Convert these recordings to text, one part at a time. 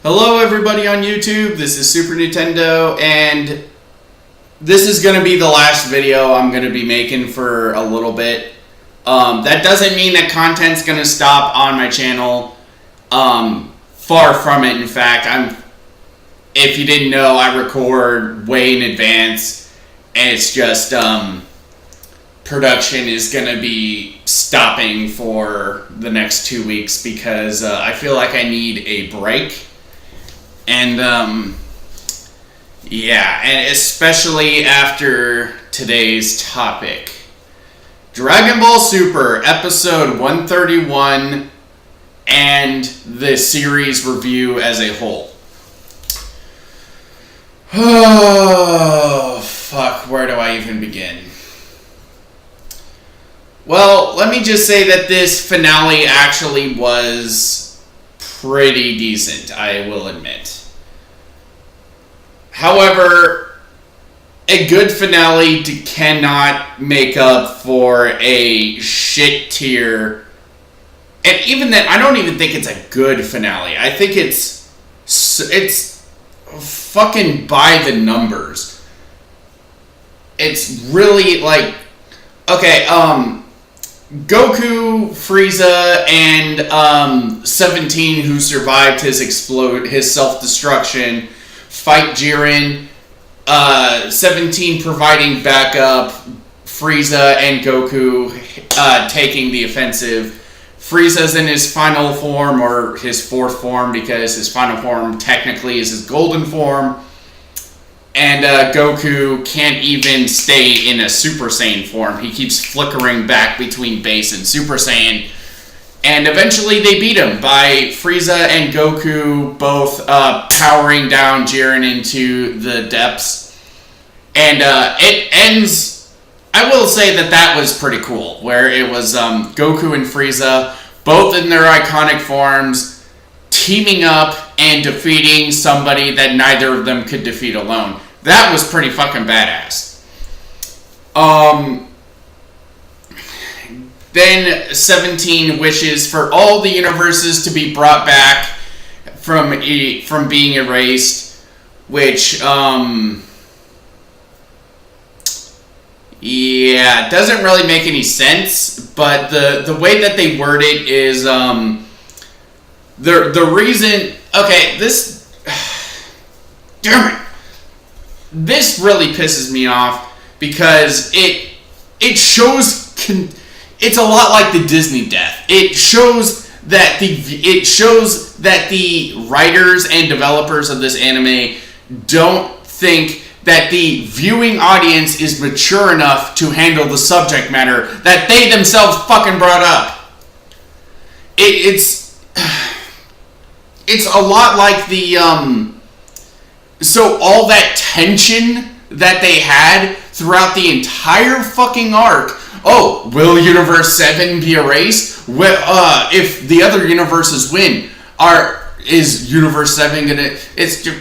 Hello everybody on YouTube, this is Super Nintendo, and this is going to be the last video I'm going to be making for a little bit. That doesn't mean that content's going to stop on my channel. Far from it, in fact. If you didn't know, I record way in advance, and it's just, production is going to be stopping for the next 2 weeks because I feel like I need a break. And, yeah, and especially after today's topic. Dragon Ball Super, episode 131, and the series review as a whole. Oh, fuck, where do I even begin? Well, let me just say that this finale actually was pretty decent, I will admit. However, a good finale cannot make up for a shit tier. And even then, I don't even think it's a good finale. I think it's fucking by the numbers. It's really like, okay, Goku, Frieza, and 17, who survived his self-destruction, fight Jiren. 17 providing backup, Frieza and Goku taking the offensive. Frieza's in his final form, or his fourth form, because his final form technically is his golden form. And Goku can't even stay in a Super Saiyan form. He keeps flickering back between base and Super Saiyan. And eventually they beat him by Frieza and Goku both powering down Jiren into the depths. And it ends, I will say that was pretty cool, where it was Goku and Frieza, both in their iconic forms, teaming up and defeating somebody that neither of them could defeat alone. That was pretty fucking badass. Then 17 wishes for all the universes to be brought back from being erased, which, yeah, doesn't really make any sense, but the way that they word it is, the reason, okay, this, damn it, this really pisses me off, because it shows, it's a lot like the Disney death. It shows that the writers and developers of this anime don't think that the viewing audience is mature enough to handle the subject matter that they themselves fucking brought up. It's a lot like the so all that tension that they had throughout the entire fucking arc. Oh, will Universe 7 be erased? If the other universes win, is Universe 7 gonna... It's just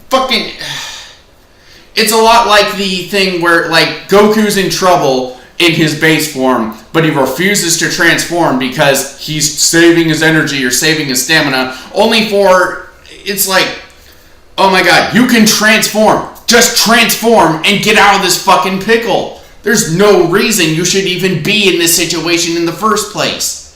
fucking... It's a lot like the thing where, like, Goku's in trouble in his base form, but he refuses to transform because he's saving his energy or saving his stamina, only for... It's like, oh my god, you can transform. Just transform and get out of this fucking pickle. There's no reason you should even be in this situation in the first place.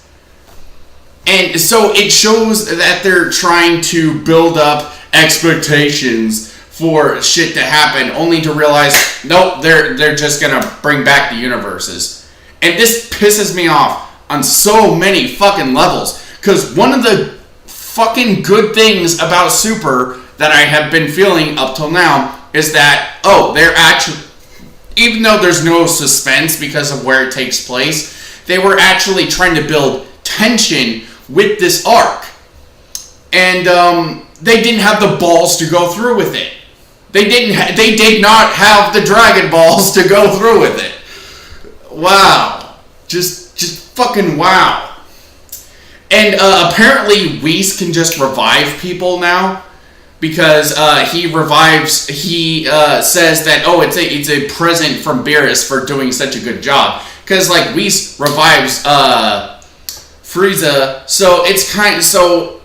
And so it shows that they're trying to build up expectations for shit to happen, only to realize, nope, they're just gonna bring back the universes. And this pisses me off on so many fucking levels. Because one of the fucking good things about Super that I have been feeling up till now is that, oh, they're actually... Even though there's no suspense because of where it takes place, they were actually trying to build tension with this arc. And they didn't have the balls to go through with it. They did not have the Dragon Balls to go through with it. Wow. Just fucking wow. And apparently Whis can just revive people now. Because he says that, oh, it's a present from Beerus for doing such a good job. Because, like, Whis revives Frieza, so it's kind of, so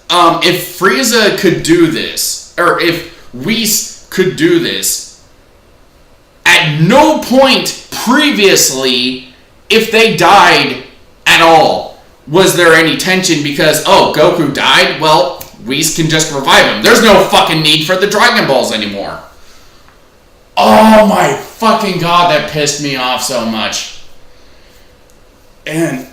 if Frieza could do this, or if Whis could do this, at no point previously, if they died at all, was there any tension because, oh, Goku died? Well, Whis can just revive him. There's no fucking need for the Dragon Balls anymore. Oh my fucking god, that pissed me off so much. And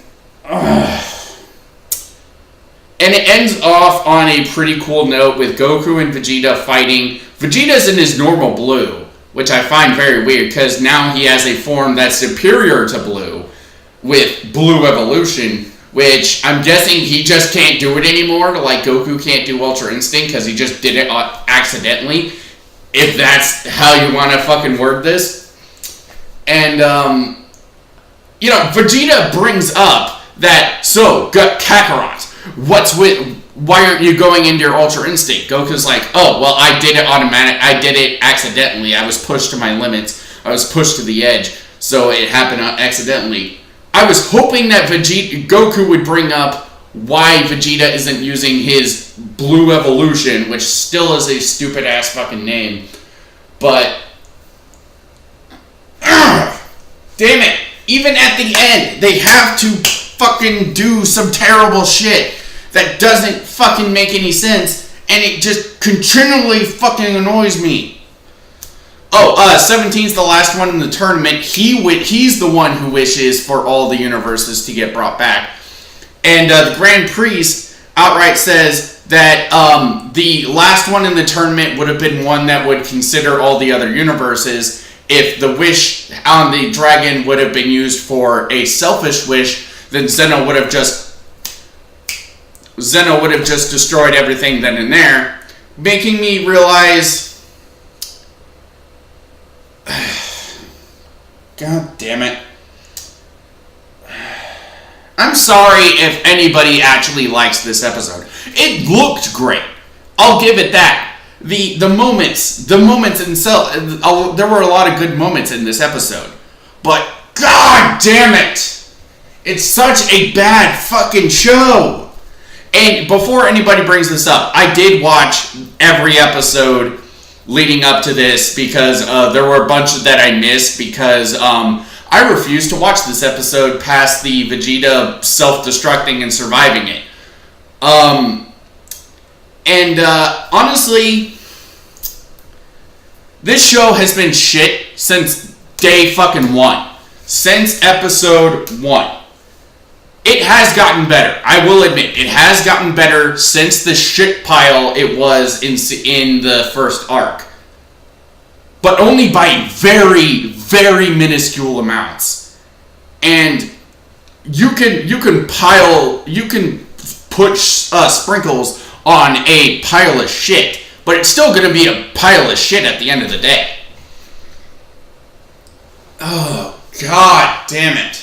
it ends off on a pretty cool note with Goku and Vegeta fighting. Vegeta's in his normal blue, which I find very weird because now he has a form that's superior to blue with blue evolution, which I'm guessing he just can't do it anymore, like Goku can't do Ultra Instinct because he just did it accidentally, if that's how you want to fucking word this. And, Vegeta brings up that, so, Kakarot, why aren't you going into your Ultra Instinct? Goku's like, oh, well, I did it accidentally. I was pushed to my limits. I was pushed to the edge, so it happened accidentally. I was hoping that Goku would bring up why Vegeta isn't using his blue evolution, which still is a stupid ass fucking name. But damn it, even at the end, they have to fucking do some terrible shit that doesn't fucking make any sense, and it just continually fucking annoys me. Oh, 17's the last one in the tournament. He's the one who wishes for all the universes to get brought back. And the Grand Priest outright says that the last one in the tournament would have been one that would consider all the other universes if the wish on the dragon would have been used for a selfish wish. Then Zeno would have just destroyed everything then and there, making me realize, god damn it. I'm sorry if anybody actually likes this episode. It looked great. I'll give it that. The moments in there were a lot of good moments in this episode. But god damn it! It's such a bad fucking show. And before anybody brings this up, I did watch every episode leading up to this because there were a bunch that I missed because I refused to watch this episode past the Vegeta self-destructing and surviving it. Honestly, this show has been shit since day fucking one. Since episode 1. It has gotten better. I will admit, it has gotten better since the shit pile it was in the first arc. But only by very, very minuscule amounts. And you can put sprinkles on a pile of shit, but it's still going to be a pile of shit at the end of the day. Oh, god damn it.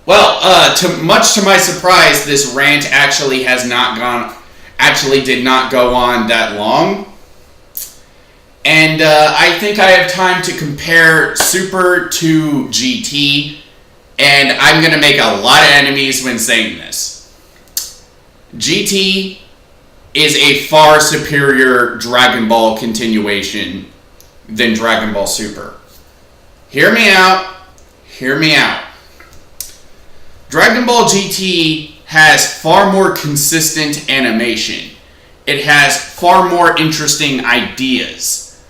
Well, much to my surprise, this rant actually did not go on that long. And I think I have time to compare Super to GT, and I'm going to make a lot of enemies when saying this. GT is a far superior Dragon Ball continuation than Dragon Ball Super. Hear me out. Hear me out. Dragon Ball GT has far more consistent animation. It has far more interesting ideas.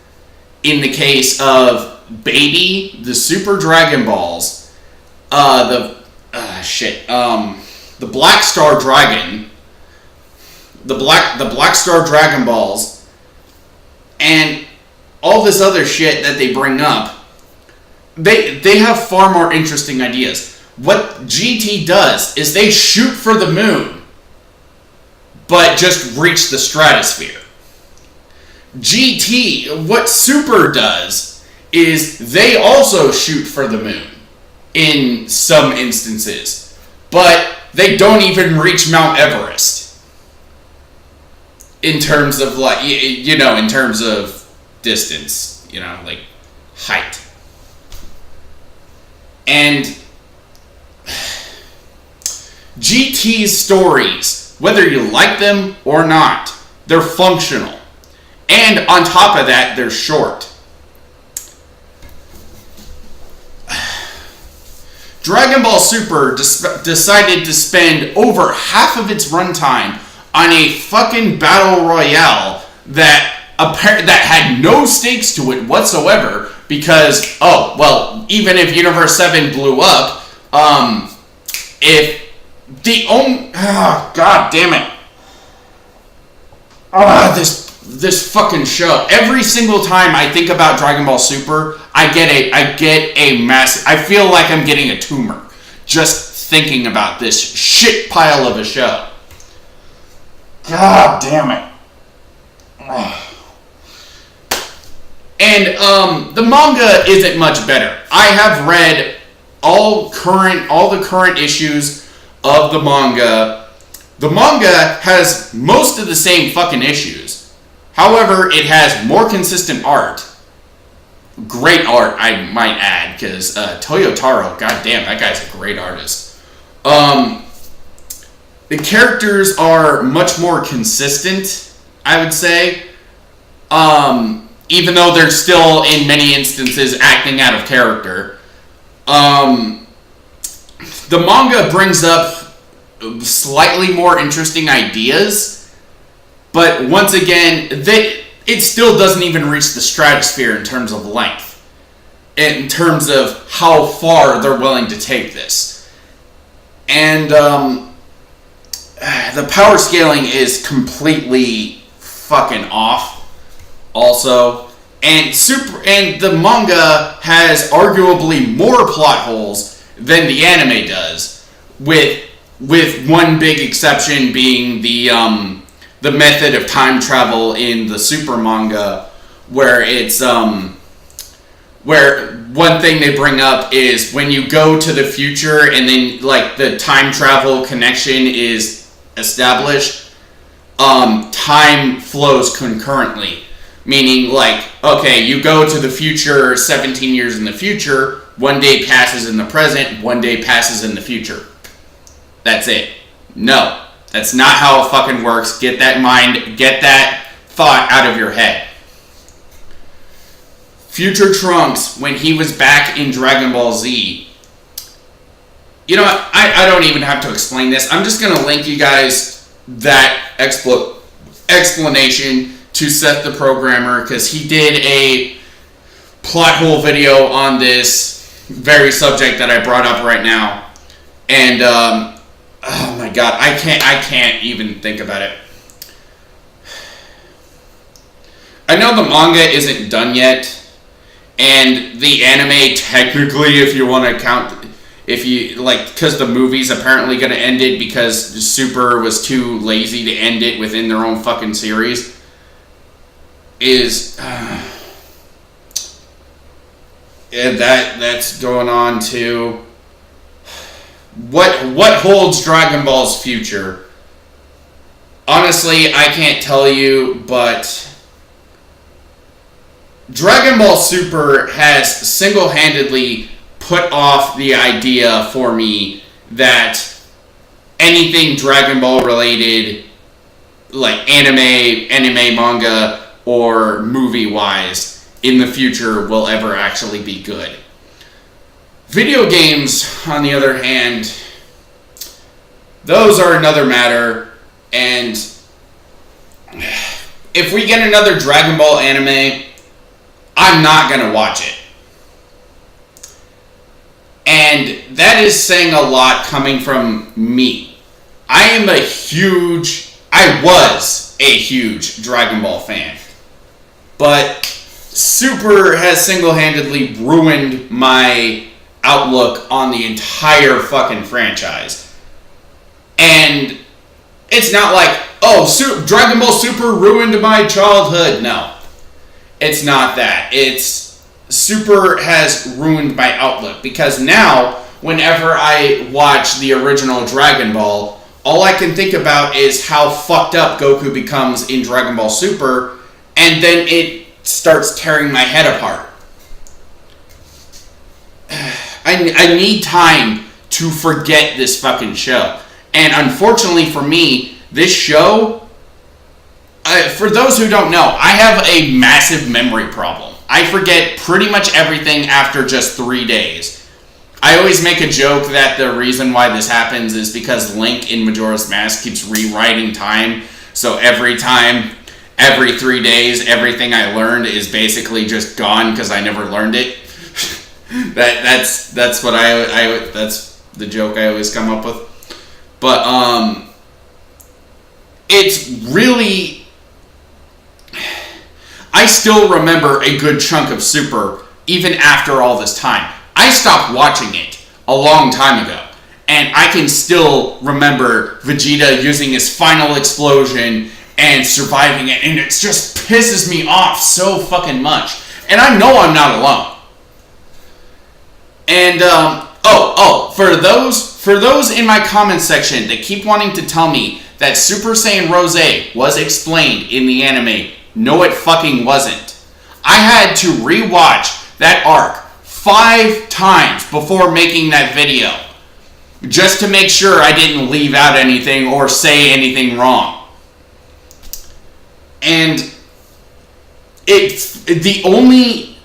In the case of Baby, the Super Dragon Balls, the Black Star Dragon, the Black Star Dragon Balls, and all this other shit that they bring up, they have far more interesting ideas. What GT does is they shoot for the moon, but just reach the stratosphere. What Super does is they also shoot for the moon in some instances, but they don't even reach Mount Everest in terms of in terms of distance, like height. And GT's stories whether you like them or not. They're functional. And on top of that, they're short. Dragon Ball Super decided to spend over half of its runtime on a fucking battle royale that had no stakes to it whatsoever, because, oh, well, even if Universe 7 blew up, if the only... Oh, God damn it. This fucking show. Every single time I think about Dragon Ball Super, I get a massive... I feel like I'm getting a tumor just thinking about this shit pile of a show. God damn it. And the manga isn't much better. I have read all the current issues of the manga. The manga has most of the same fucking issues. However, it has more consistent art. Great art, I might add, because Toyotaro, goddamn, that guy's a great artist. The characters are much more consistent, I would say. Even though they're still, in many instances, acting out of character. The manga brings up slightly more interesting ideas, but once again, it still doesn't even reach the stratosphere in terms of length, in terms of how far they're willing to take this. And the power scaling is completely fucking off also. And the manga has arguably more plot holes than the anime does, with one big exception being the method of time travel in the Super manga, where it's where one thing they bring up is when you go to the future and then like the time travel connection is established, time flows concurrently. Meaning, like, okay, you go to the future 17 years in the future, one day passes in the present, one day passes in the future. That's it. No, that's not how it fucking works. Get that thought out of your head. Future Trunks, when he was back in Dragon Ball Z, you know what, I don't even have to explain this. I'm just going to link you guys that explanation to Seth the Programmer, because he did a plot hole video on this very subject that I brought up right now. And, oh my god, I can't even think about it. I know the manga isn't done yet, and the anime, technically, if you want to count, because the movie's apparently going to end it because Super was too lazy to end it within their own fucking series, is, and that's going on too. What holds Dragon Ball's future? Honestly, I can't tell you, but Dragon Ball Super has single-handedly put off the idea for me that anything Dragon Ball related, like anime, manga, or movie-wise, in the future will ever actually be good. Video games, on the other hand, those are another matter, and if we get another Dragon Ball anime, I'm not going to watch it. And that is saying a lot coming from me. I was a huge Dragon Ball fan. But Super has single-handedly ruined my outlook on the entire fucking franchise. And it's not like, oh, Dragon Ball Super ruined my childhood. No. It's not that. It's Super has ruined my outlook. Because now, whenever I watch the original Dragon Ball, all I can think about is how fucked up Goku becomes in Dragon Ball Super, and then it starts tearing my head apart. I need time to forget this fucking show. And unfortunately for me, this show, for those who don't know, I have a massive memory problem. I forget pretty much everything after just 3 days. I always make a joke that the reason why this happens is because Link in Majora's Mask keeps rewriting time. So every 3 days, everything I learned is basically just gone because I never learned it. that's what that's the joke I always come up with. But it's really, I still remember a good chunk of Super even after all this time. I stopped watching it a long time ago, and I can still remember Vegeta using his final explosion and surviving it, and it just pisses me off so fucking much. And I know I'm not alone. And for those in my comments section that keep wanting to tell me that Super Saiyan Rose was explained in the anime, no, it fucking wasn't. I had to rewatch that arc 5 times before making that video, just to make sure I didn't leave out anything or say anything wrong. And it's the only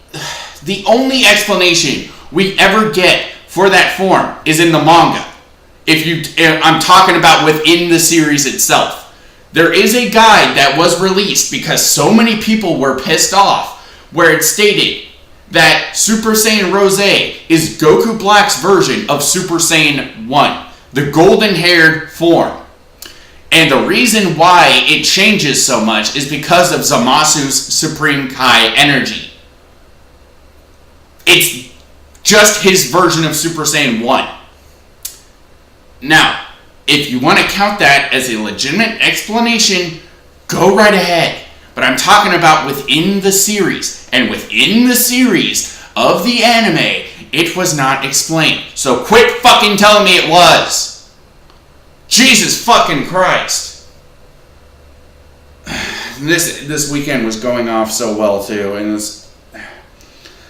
explanation we ever get for that form is in the manga. I'm talking about within the series itself. There is a guide that was released because so many people were pissed off, where it stated that Super Saiyan Rose is Goku Black's version of Super Saiyan 1, the golden-haired form. And the reason why it changes so much is because of Zamasu's Supreme Kai energy. It's just his version of Super Saiyan 1. Now, if you want to count that as a legitimate explanation, go right ahead. But I'm talking about within the series. And within the series of the anime, it was not explained. So quit fucking telling me it was. Jesus fucking Christ. This weekend was going off so well too. And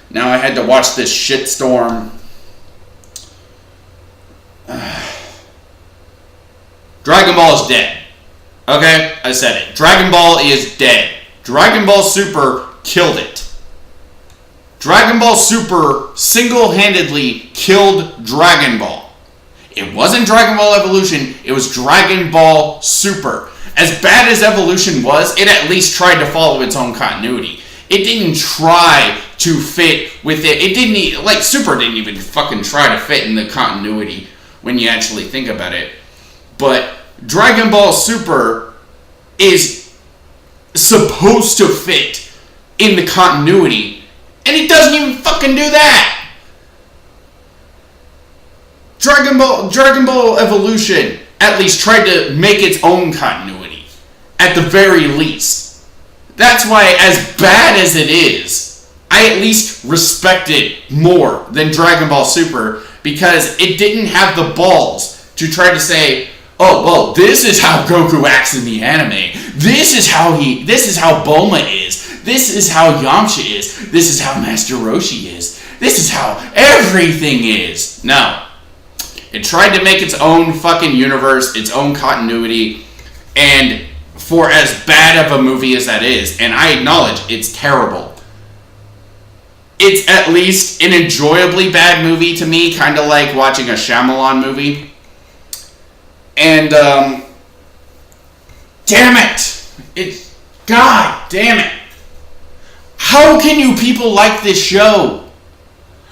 now I had to watch this shitstorm. Dragon Ball is dead. Okay, I said it. Dragon Ball is dead. Dragon Ball Super killed it. Dragon Ball Super single-handedly killed Dragon Ball. It wasn't Dragon Ball Evolution, it was Dragon Ball Super. As bad as Evolution was, it at least tried to follow its own continuity. It didn't try to fit with it. It didn't, like, Super didn't even fucking try to fit in the continuity when you actually think about it. But Dragon Ball Super is supposed to fit in the continuity, and it doesn't even fucking do that. Dragon Ball Evolution at least tried to make its own continuity, at the very least. That's why, as bad as it is, I at least respect it more than Dragon Ball Super, because it didn't have the balls to try to say, oh, well, this is how Goku acts in the anime. This is how Bulma is. This is how Yamcha is. This is how Master Roshi is. This is how everything is. No. It tried to make its own fucking universe, its own continuity, and for as bad of a movie as that is, and I acknowledge it's terrible, it's at least an enjoyably bad movie to me, kind of like watching a Shyamalan movie. And, damn it! God damn it! How can you people like this show?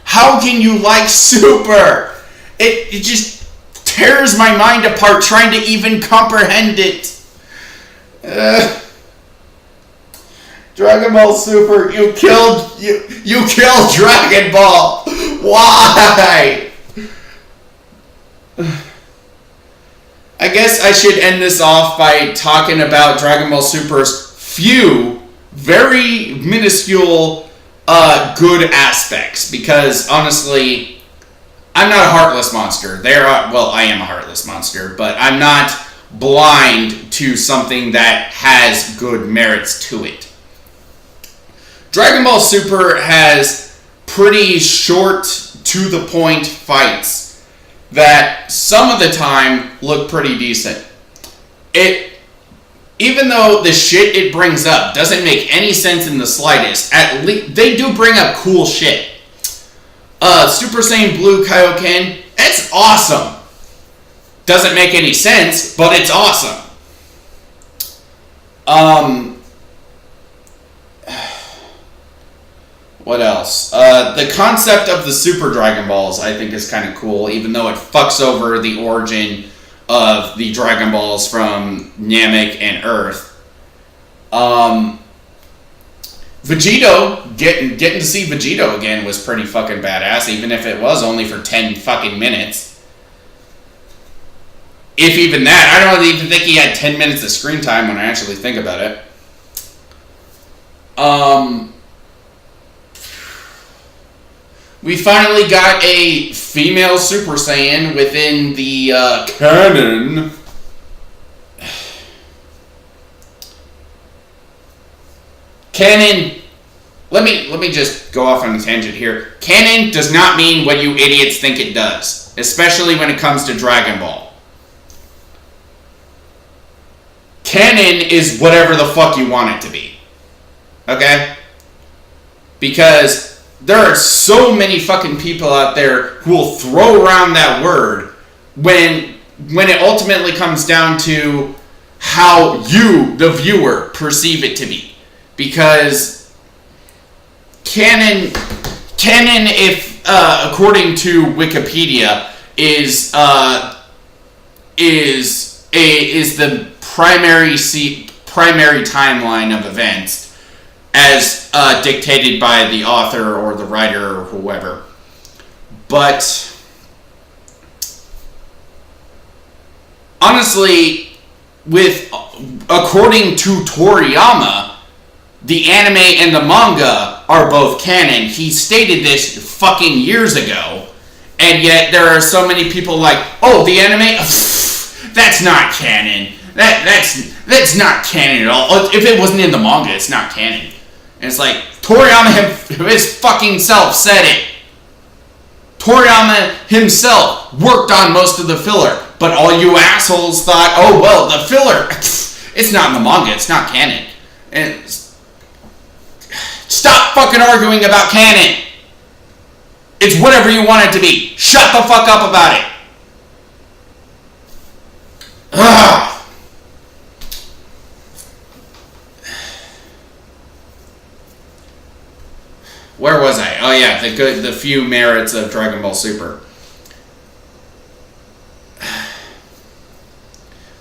How can you like Super? It just tears my mind apart trying to even comprehend it. Dragon Ball Super, you killed Dragon Ball. Why? I guess I should end this off by talking about Dragon Ball Super's few, very minuscule, good aspects. Because, honestly, I'm not a heartless monster. I am a heartless monster, but I'm not blind to something that has good merits to it. Dragon Ball Super has pretty short, to-the-point fights that some of the time look pretty decent. It even though the shit it brings up doesn't make any sense in the slightest, at least they do bring up cool shit. Super Saiyan Blue Kaioken, it's awesome. Doesn't make any sense, but it's awesome. What else? The concept of the Super Dragon Balls, I think, is kind of cool, even though it fucks over the origin of the Dragon Balls from Namek and Earth. Vegito, getting to see Vegito again was pretty fucking badass, even if it was only for 10 fucking minutes. If even that. I don't even think he had 10 minutes of screen time when I actually think about it. We finally got a female Super Saiyan within the canon. Canon. Let me just go off on a tangent here. Canon does not mean what you idiots think it does, especially when it comes to Dragon Ball. Canon is whatever the fuck you want it to be. Okay? Because there are so many fucking people out there who will throw around that word when it ultimately comes down to how you, the viewer, perceive it to be. Because canon, if according to Wikipedia, is the primary timeline of events as dictated by the author or the writer or whoever. But honestly, according to Toriyama, the anime and the manga are both canon. He stated this fucking years ago, and yet there are so many people like, oh, the anime, that's not canon. That's not canon at all. If it wasn't in the manga, it's not canon. And it's like, Toriyama his fucking self said it. Toriyama himself worked on most of the filler, but all you assholes thought, oh, well, the filler, it's not in the manga, it's not canon. And stop fucking arguing about canon. It's whatever you want it to be. Shut the fuck up about it. Ugh. Where was I? Oh yeah, the few merits of Dragon Ball Super.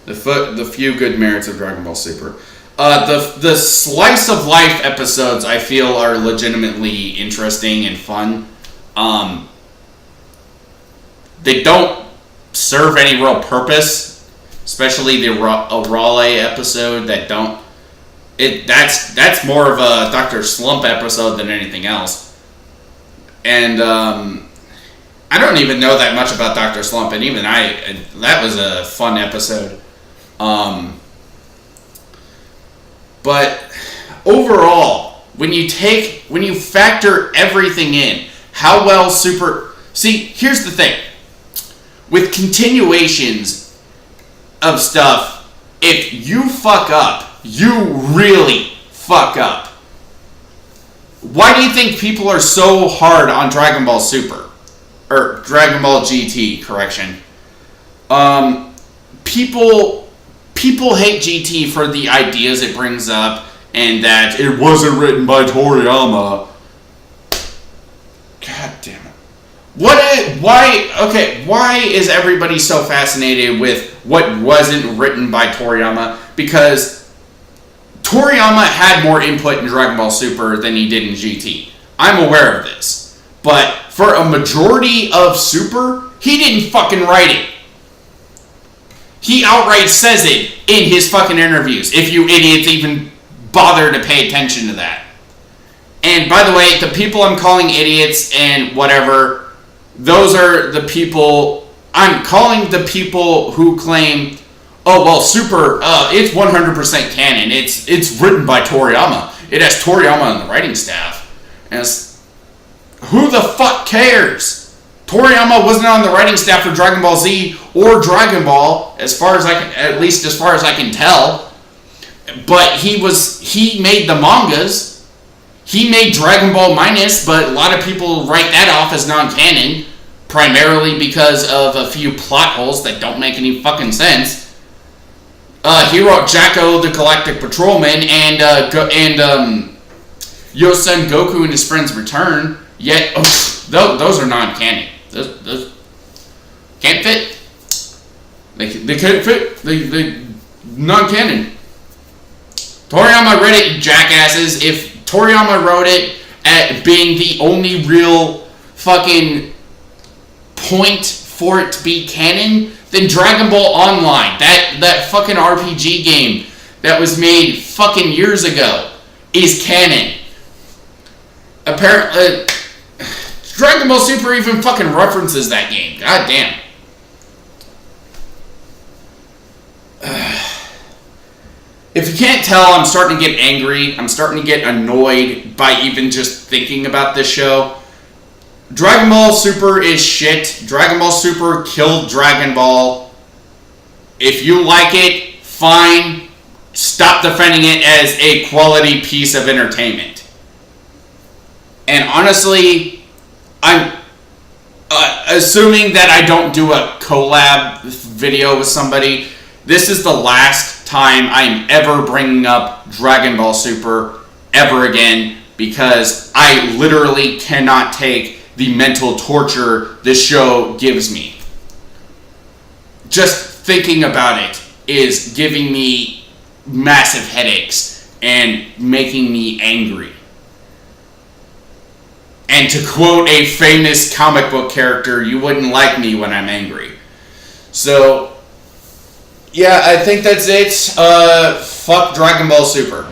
The few good merits of Dragon Ball Super. The slice of life episodes I feel are legitimately interesting and fun. They don't serve any real purpose, especially the Raleigh episode that don't. That's more of a Dr. Slump episode than anything else. And I don't even know that much about Dr. Slump, and even that was a fun episode. But overall, when you factor everything in, how well see, here's the thing. With continuations of stuff, if you fuck up, you really fuck up. Why do you think people are so hard on Dragon Ball Super? Or Dragon Ball GT, correction. People hate GT for the ideas it brings up and that it wasn't written by Toriyama. God damn it. Why is everybody so fascinated with what wasn't written by Toriyama? Because Toriyama had more input in Dragon Ball Super than he did in GT. I'm aware of this. But for a majority of Super, he didn't fucking write it. He outright says it in his fucking interviews, if you idiots even bother to pay attention to that. And by the way, the people I'm calling idiots and whatever, those are the people, I'm calling the people who claim, oh, well, Super, it's 100% canon. It's written by Toriyama. It has Toriyama on the writing staff. And who the fuck cares? Toriyama wasn't on the writing staff for Dragon Ball Z or Dragon Ball, at least as far as I can tell. But he made the mangas. He made Dragon Ball Minus, but a lot of people write that off as non-canon, primarily because of a few plot holes that don't make any fucking sense. He wrote Jacko the Galactic Patrolman and Yosen Goku and his friends return. Yet those are non-canon. Those can't fit. They couldn't fit. They non-canon. Toriyama read it, jackasses. If Toriyama wrote it at being the only real fucking point for it to be canon, then Dragon Ball Online, that fucking RPG game that was made fucking years ago, is canon. Apparently, Dragon Ball Super even fucking references that game. God damn. If you can't tell, I'm starting to get angry. I'm starting to get annoyed by even just thinking about this show. Dragon Ball Super is shit. Dragon Ball Super killed Dragon Ball. If you like it, fine. Stop defending it as a quality piece of entertainment. And honestly, I'm assuming that I don't do a collab video with somebody. This is the last time I'm ever bringing up Dragon Ball Super ever again, because I literally cannot take the mental torture this show gives me. Just thinking about it is giving me massive headaches and making me angry. And to quote a famous comic book character, you wouldn't like me when I'm angry. So, yeah, I think that's it. Fuck Dragon Ball Super.